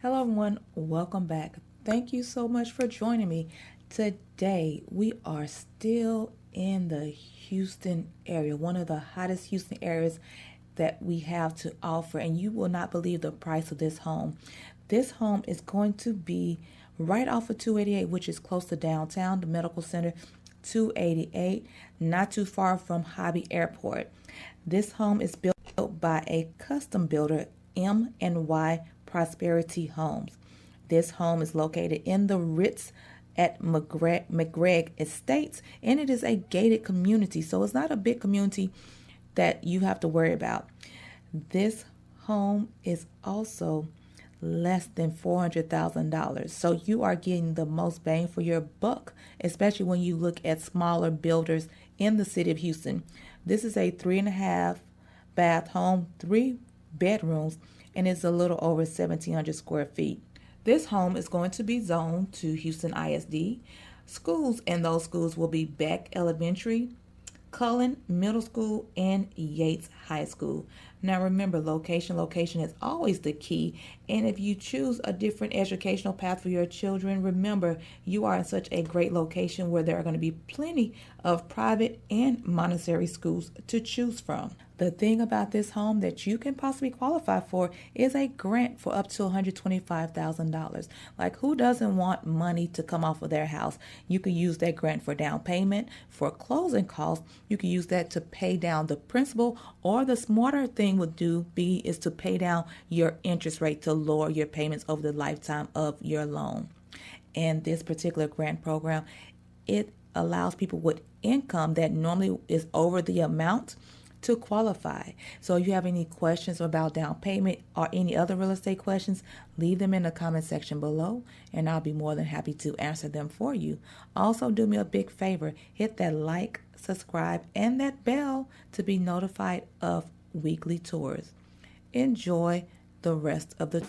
Hello everyone, welcome back. Thank you so much for joining me. Today we are still in the Houston area, one of the hottest Houston areas that we have to offer, and you will not believe the price of this home. This home is going to be right off of 288, which is close to downtown, the medical center, 288, not too far from Hobby Airport. This home is built by a custom builder, M&Y Prosperity Homes. This home is located in the Ritz at McGregor Estates, and it is a gated community, so it's not a big community that you have to worry about. This home is also less than $400,000, so you are getting the most bang for your buck, especially when you look at smaller builders in the city of Houston. This is a 3.5 bath home, 3 bedrooms, and it's a little over 1,700 square feet. This home is going to be zoned to Houston ISD. Schools in those schools will be Beck Elementary, Cullen Middle School, and Yates High School. Now remember, location is always the key, and if you choose a different educational path for your children, remember you are in such a great location where there are going to be plenty of private and Montessori schools to choose from. The thing about this home that you can possibly qualify for is a grant for up to $125,000. Like, who doesn't want money to come off of their house? You can use that grant for down payment, for closing costs. You can use that to pay down the principal, or the smarter thing would is to pay down your interest rate to lower your payments over the lifetime of your loan. And this particular grant program, it allows people with income that normally is over the amount to qualify. So if you have any questions about down payment or any other real estate questions, leave them in the comment section below, and I'll be more than happy to answer them for you. Also, do me a big favor, hit that like, subscribe, and that bell to be notified of weekly tours. Enjoy the rest of the